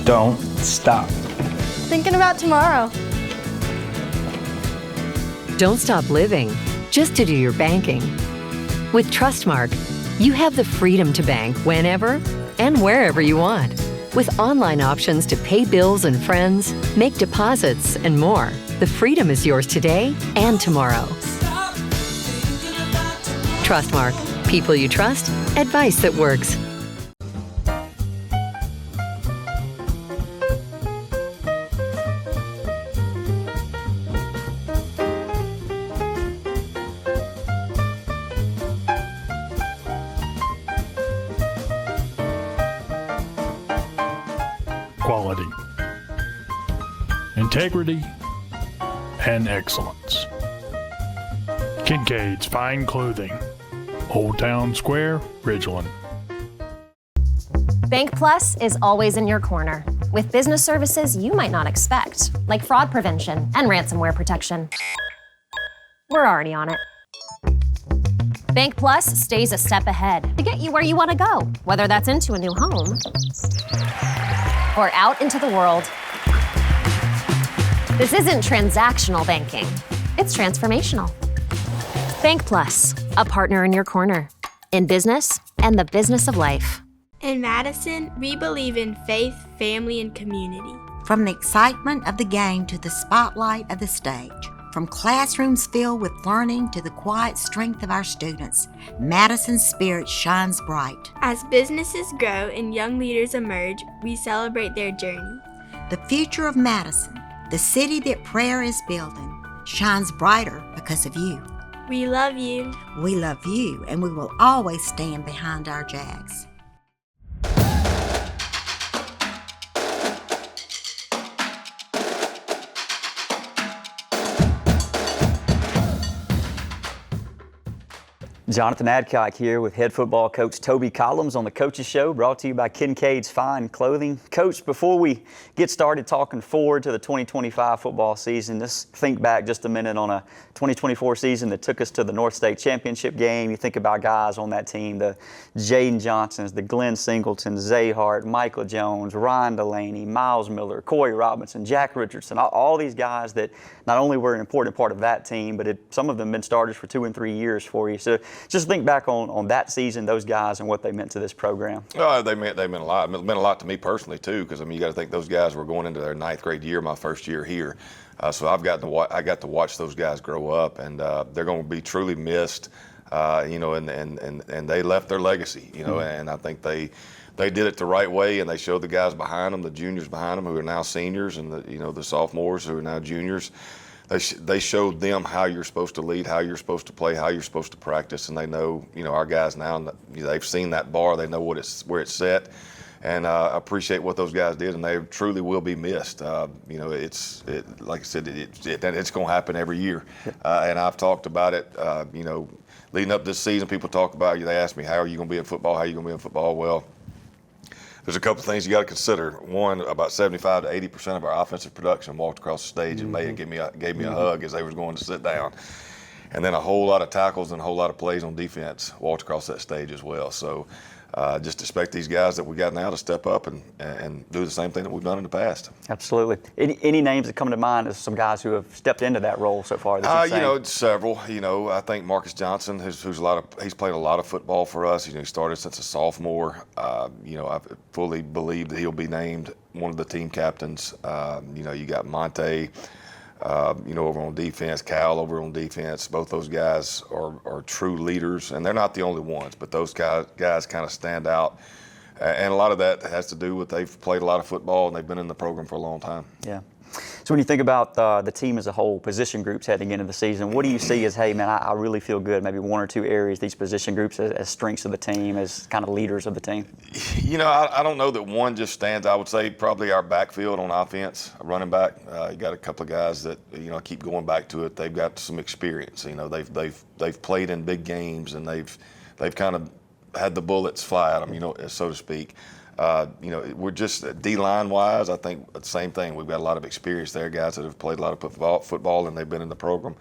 Don't stop. Thinking about tomorrow. Don't stop living just to do your banking. With Trustmark, you have the freedom to bank whenever and wherever you want. With online options to pay bills and friends, make deposits, and more, the freedom is yours today and tomorrow. Trustmark. People you trust. Advice that works. Quality, integrity, and excellence. Kincaid's Fine Clothing, Old Town Square, Ridgeland. Bank Plus is always in your corner with business services you might not expect, like fraud prevention and ransomware protection. We're already on it. Bank Plus stays a step ahead to get you where you want to go, whether that's into a new home or out into the world. This isn't transactional banking. It's transformational. Bank Plus, a partner in your corner, in business and the business of life. In Madison, we believe in faith, family, and community. From the excitement of the game to the spotlight of the stage, from classrooms filled with learning to the quiet strength of our students, Madison's spirit shines bright. As businesses grow and young leaders emerge, we celebrate their journey. The future of Madison, the city that prayer is building, shines brighter because of you. We love you. We love you, and we will always stand behind our Jags. Jonathan Adcock here with head football coach Toby Collums on the Coaches Show, brought to you by Kincaid's Fine Clothing. Coach, before we get started talking forward to the 2025 football season, let's think back just a minute on a 2024 season that took us to the North State Championship game. You think about guys on that team, the Jaden Johnsons, the Glenn Singletons, Zay Hart, Michael Jones, Ryan Delaney, Miles Miller, Corey Robinson, Jack Richardson, all these guys that not only were an important part of that team, but some of them been starters for 2 and 3 years for you. So just think back on that season, those guys, and what they meant to this program. Oh, they meant a lot. It meant a lot to me personally too, because you got to think those guys were going into their 9th grade year, my first year here. So I got to watch those guys grow up, and they're going to be truly missed. And they left their legacy, and I think they did it the right way, and they showed the guys behind them, the juniors behind them, who are now seniors, and the sophomores who are now juniors. They showed them how you're supposed to lead, how you're supposed to play, how you're supposed to practice, and they know, our guys now, they've seen that bar, they know where it's set, and I appreciate what those guys did, and they truly will be missed. Like I said, it's going to happen every year, and I've talked about it, leading up this season. People talk about they ask me, how are you going to be in football? How are you going to be in football? Well, there's a couple of things you got to consider. One, about 75 to 80% of our offensive production walked across the stage and gave me a hug as they was going to sit down. And then a whole lot of tackles and a whole lot of plays on defense walked across that stage as well. So just expect these guys that we got now to step up and do the same thing that we've done in the past. Absolutely. Any names that come to mind as some guys who have stepped into that role so far? Several. I think Marcus Johnson, he's played a lot of football for us. He started since a sophomore. I fully believe that he'll be named one of the team captains. You got Monte. Over on defense, Cal over on defense. Both those guys are true leaders, and they're not the only ones, but those guys kind of stand out. And a lot of that has to do with they've played a lot of football and they've been in the program for a long time. Yeah. So when you think about the team as a whole, position groups heading into the season, what do you see as, hey, man, I really feel good, maybe one or two areas, these position groups as strengths of the team, as kind of leaders of the team? I don't know that one just stands. I would say probably our backfield on offense, running back. You got a couple of guys that, I keep going back to it. They've got some experience. They've played in big games, and they've kind of had the bullets fly at them, so to speak. We're just D-line wise, I think the same thing. We've got a lot of experience there, guys that have played a lot of football and they've been in the program.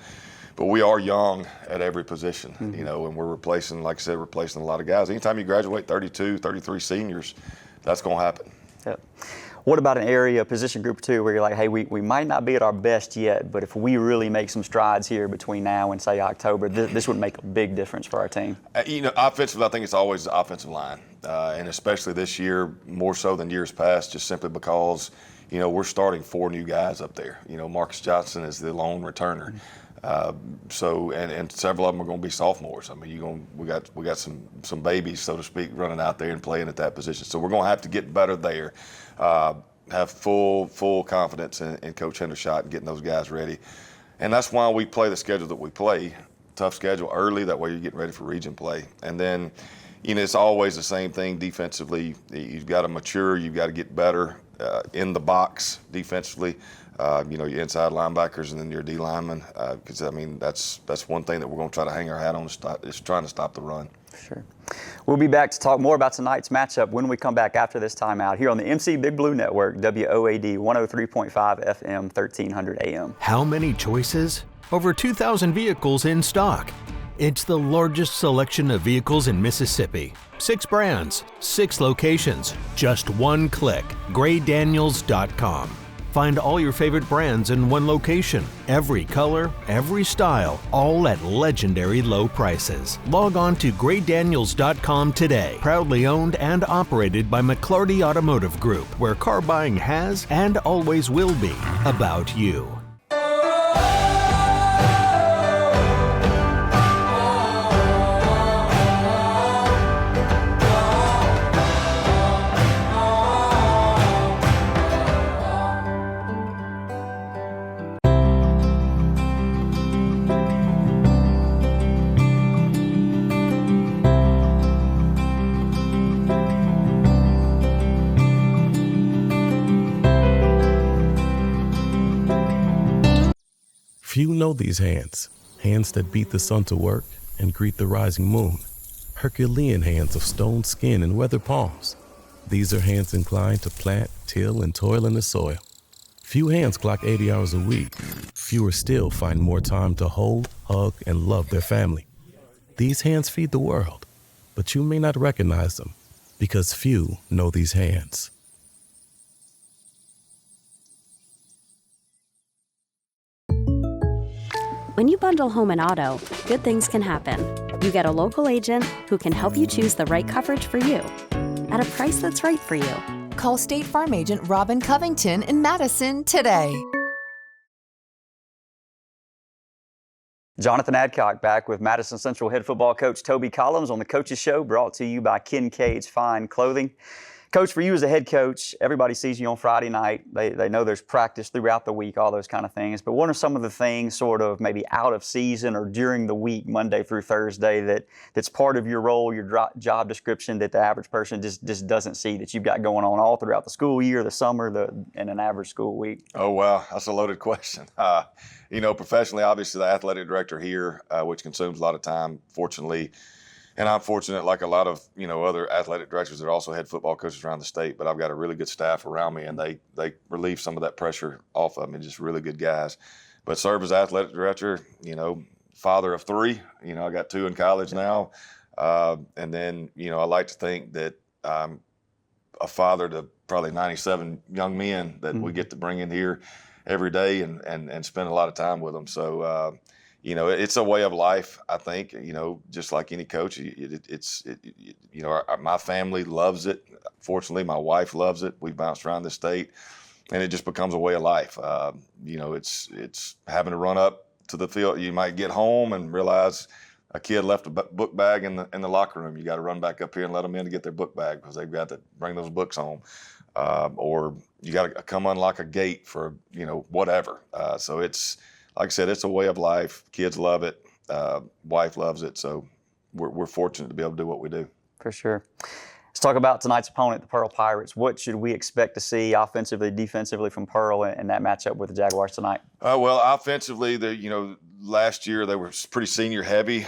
But we are young at every position, and we're replacing, like I said, a lot of guys. Anytime you graduate 32, 33 seniors, that's going to happen. Yep. What about an area, position group 2, where you're like, hey, we might not be at our best yet, but if we really make some strides here between now and, say, October, this would make a big difference for our team? Offensively, I think it's always the offensive line, and especially this year, more so than years past, just simply because, we're starting 4 new guys up there. Marcus Johnson is the lone returner. And several of them are going to be sophomores. I mean, we got some babies, so to speak, running out there and playing at that position. So we're going to have to get better there. Have full confidence in Coach Hendershot and getting those guys ready. And that's why we play the schedule that we play. Tough schedule early, that way you're getting ready for region play. And then, it's always the same thing defensively. You've got to mature, you've got to get better in the box defensively. Your inside linebackers and then your D linemen, because that's one thing that we're going to try to hang our hat on is trying to stop the run. Sure. We'll be back to talk more about tonight's matchup when we come back after this timeout here on the MC Big Blue Network, WOAD 103.5 FM, 1300 AM. How many choices? Over 2,000 vehicles in stock. It's the largest selection of vehicles in Mississippi. 6 brands, 6 locations, just one click. GrayDaniels.com. Find all your favorite brands in one location. Every color, every style, all at legendary low prices. Log on to GrayDaniels.com today. Proudly owned and operated by McClarty Automotive Group, where car buying has and always will be about you. Few know these hands that beat the sun to work and greet the rising moon. Herculean hands of stone skin and weather palms. These are hands inclined to plant, till, and toil in the soil. Few hands clock 80 hours a week. Fewer still find more time to hold, hug, and love their family. These hands feed the world, but you may not recognize them because few know these hands. When you bundle home and auto, good things can happen. You get a local agent who can help you choose the right coverage for you at a price that's right for you. Call State Farm agent Robin Covington in Madison today. Jonathan Adcock back with Madison Central head football coach Toby Collums on the Coaches Show, brought to you by Kincaid's Fine Clothing. Coach, for you as a head coach, everybody sees you on Friday night. They know there's practice throughout the week, all those kind of things. But what are some of the things sort of maybe out of season or during the week, Monday through Thursday, that's part of your role, your job description that the average person just doesn't see that you've got going on all throughout the school year, the summer, and an average school week? Oh, wow. That's a loaded question. Professionally, obviously the athletic director here, which consumes a lot of time, fortunately. And I'm fortunate, like a lot of, other athletic directors that are also head football coaches around the state, but I've got a really good staff around me, and they relieve some of that pressure off of me, just really good guys. But serve as athletic director, father of 3, I got 2 in college now. And then, I like to think that I'm a father to probably 97 young men that we get to bring in here every day and spend a lot of time with them. So, it's a way of life, I think, just like any coach. My family loves it. Fortunately, my wife loves it. We bounced around the state, and it just becomes a way of life. It's having to run up to the field. You might get home and realize a kid left a book bag in the locker room. You got to run back up here and let them in to get their book bag because they've got to bring those books home. Or you got to come unlock a gate for, whatever. So it's, like I said, it's a way of life. Kids love it. Wife loves it. So we're fortunate to be able to do what we do. For sure. Let's talk about tonight's opponent, the Pearl Pirates. What should we expect to see offensively, defensively from Pearl in that matchup with the Jaguars tonight? Well, offensively, last year they were pretty senior heavy.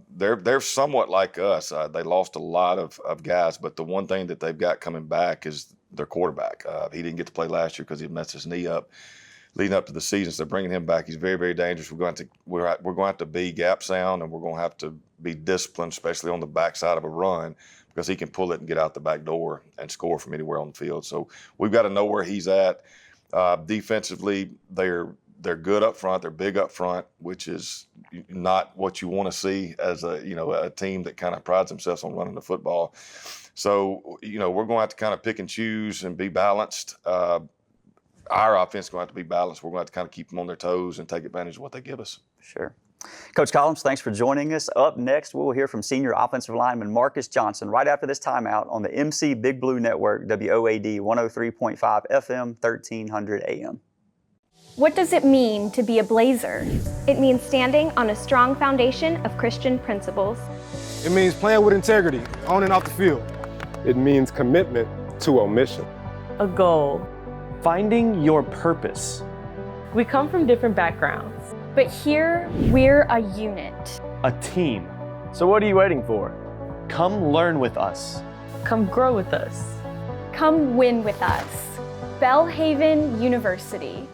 They're somewhat like us. They lost a lot of guys, but the one thing that they've got coming back is their quarterback. He didn't get to play last year because he messed his knee up leading up to the season. So they're bringing him back. He's very, very dangerous. We're going to have to be gap sound, and we're going to have to be disciplined, especially on the backside of a run. because he can pull it and get out the back door and score from anywhere on the field. So we've got to know where he's at. Defensively, they're good up front. They're big up front, which is not what you want to see as a team that kind of prides themselves on running the football. So, we're going to have to kind of pick and choose and be balanced. Our offense is going to have to be balanced. We're going to have to kind of keep them on their toes and take advantage of what they give us. Sure. Coach Collums, thanks for joining us. Up next, we'll hear from senior offensive lineman Marcus Johnson right after this timeout on the MC Big Blue Network, WOAD 103.5 FM, 1300 AM. What does it mean to be a Blazer? It means standing on a strong foundation of Christian principles. It means playing with integrity, on and off the field. It means commitment to a mission. A goal. Finding your purpose. We come from different backgrounds. But here, we're a unit. A team. So what are you waiting for? Come learn with us. Come grow with us. Come win with us. Belhaven University.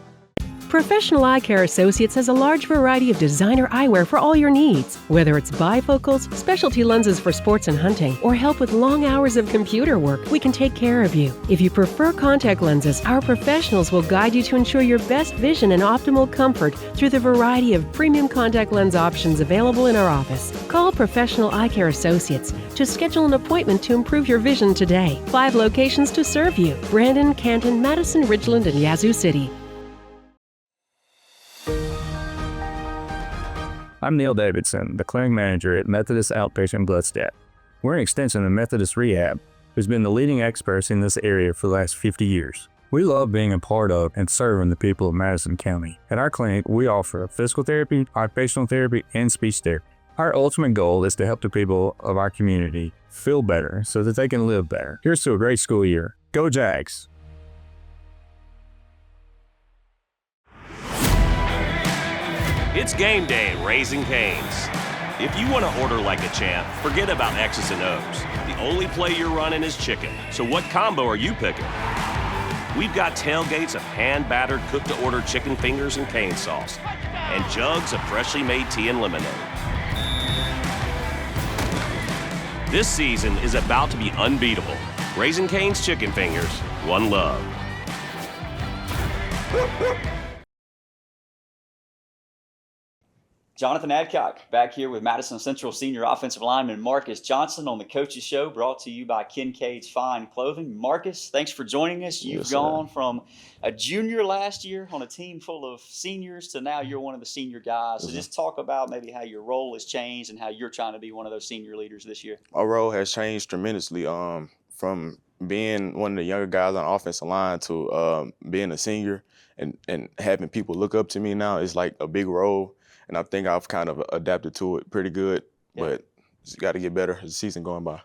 Professional Eye Care Associates has a large variety of designer eyewear for all your needs. Whether it's bifocals, specialty lenses for sports and hunting, or help with long hours of computer work, we can take care of you. If you prefer contact lenses, our professionals will guide you to ensure your best vision and optimal comfort through the variety of premium contact lens options available in our office. Call Professional Eye Care Associates to schedule an appointment to improve your vision today. 5 locations to serve you: Brandon, Canton, Madison, Ridgeland, and Yazoo City. I'm Neil Davidson, the clinic manager at Methodist Outpatient Bloodstadt. We're an extension of Methodist Rehab, who's been the leading experts in this area for the last 50 years. We love being a part of and serving the people of Madison County. At our clinic, we offer physical therapy, occupational therapy, and speech therapy. Our ultimate goal is to help the people of our community feel better so that they can live better. Here's to a great school year. Go Jags! It's game day at Raising Cane's. If you want to order like a champ, forget about X's and O's. The only play you're running is chicken. So what combo are you picking? We've got tailgates of hand-battered, cooked-to-order chicken fingers and cane sauce, and jugs of freshly made tea and lemonade. This season is about to be unbeatable. Raising Cane's Chicken Fingers, one love. Jonathan Adcock back here with Madison Central senior offensive lineman Marcus Johnson on the Coaches Show, brought to you by Kincaid's Fine Clothing. Marcus, thanks for joining us. You've gone from a junior last year on a team full of seniors to now you're one of the senior guys. So just talk about maybe how your role has changed and how you're trying to be one of those senior leaders this year. My role has changed tremendously from being one of the younger guys on the offensive line to being a senior and having people look up to me now is like a big role. And I think I've kind of adapted to it pretty good, but it's got to get better as the season going by.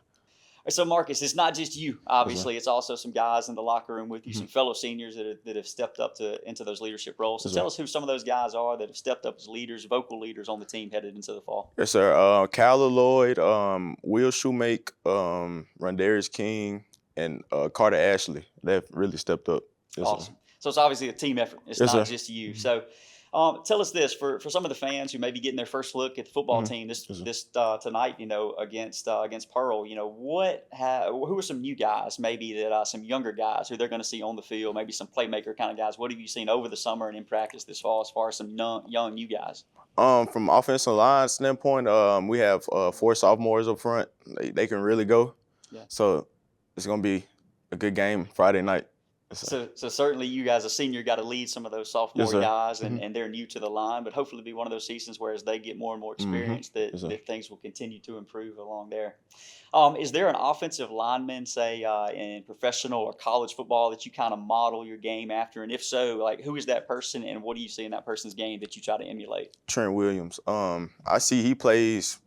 So, Marcus, it's not just you, obviously. It's also some guys in the locker room with you, some fellow seniors that have stepped up into those leadership roles. So tell us who some of those guys are that have stepped up as leaders, vocal leaders on the team headed into the fall. Yes, sir. Kyler Lloyd, Will Shoemake, Rondarius King, and Carter Ashley. They've really stepped up. Yes, awesome. Sir. So it's obviously a team effort. It's not just you. So tell us this, for some of the fans who may be getting their first look at the football team this tonight, against Pearl, who are some new guys, maybe that some younger guys who they're going to see on the field, maybe some playmaker kind of guys. What have you seen over the summer and in practice this fall as far as some young new guys? From offensive line standpoint, we have 4 sophomores up front. They can really go. Yeah. So it's going to be a good game Friday night. So certainly you guys, a senior, got to lead some of those sophomore guys, and they're new to the line, but hopefully be one of those seasons where as they get more and more experience that things will continue to improve along there. Is there an offensive lineman, say, in professional or college football that you kind of model your game after? And if so, like, who is that person and what do you see in that person's game that you try to emulate? Trent Williams. I see he plays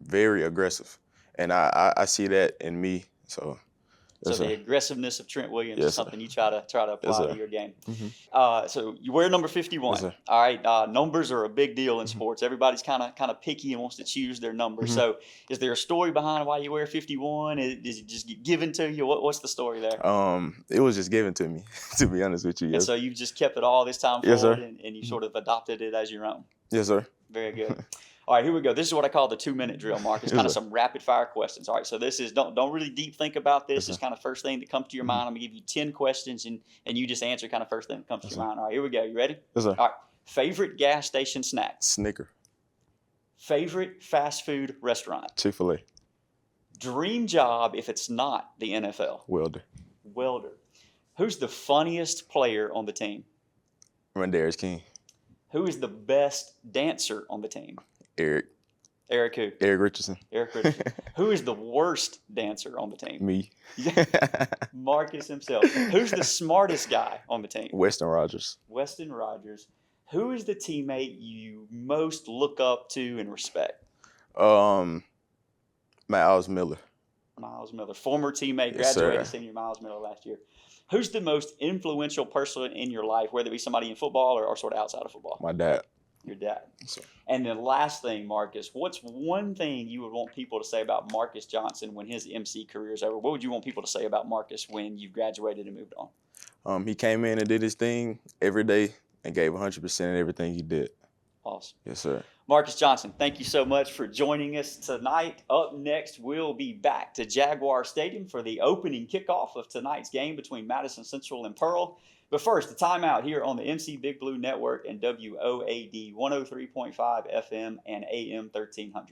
very aggressive, and I see that in me, so. So the aggressive-ness of Trent Williams is something you try to apply to your game. So you wear number 51. All right. Numbers are a big deal in sports. Everybody's kind of picky and wants to choose their number. So is there a story behind why you wear 51? Is it just given to you? What's the story there? It was just given to me, to be honest with you. And so you've just kept it all this time forward, and you sort of adopted it as your own. Yes, sir. Very good. All right, here we go. This is what I call the 2-minute drill, Mark. It's kind of some rapid fire questions. All right, so this is, don't really deep think about this. It's kind of first thing that comes to your mind. I'm going to give you 10 questions, and you just answer kind of first thing that comes to your mind. All right, here we go. You ready? Yes, sir. All right, favorite gas station snack? Snicker. Favorite fast food restaurant? Chick-fil-A. Dream job if it's not the NFL? Welder. Welder. Who's the funniest player on the team? Darius King. Who is the best dancer on the team? Eric. Eric who? Eric Richardson. Eric Richardson. Who is the worst dancer on the team? Me. Marcus himself. Who's the smartest guy on the team? Weston Rogers. Weston Rogers. Who is the teammate you most look up to and respect? Miles Miller. Miles Miller. Former teammate, Yes, graduated sir. senior Miles Miller last year. Who's the most influential person in your life, whether it be somebody in football or sort of outside of football? My dad. Your dad. Yes, sir. And then last thing, Marcus, what's one thing you would want people to say about Marcus Johnson when his MC career is over? What would you want people to say about Marcus when you've graduated and moved on? He came in and did his thing every day and gave 100% in everything he did. Awesome. Yes, sir. Marcus Johnson, thank you so much for joining us tonight. Up next, we'll be back to Jaguar Stadium for the opening kickoff of tonight's game between Madison Central and Pearl. But first, a timeout here on the MC Big Blue Network and WOAD 103.5 FM and AM 1300.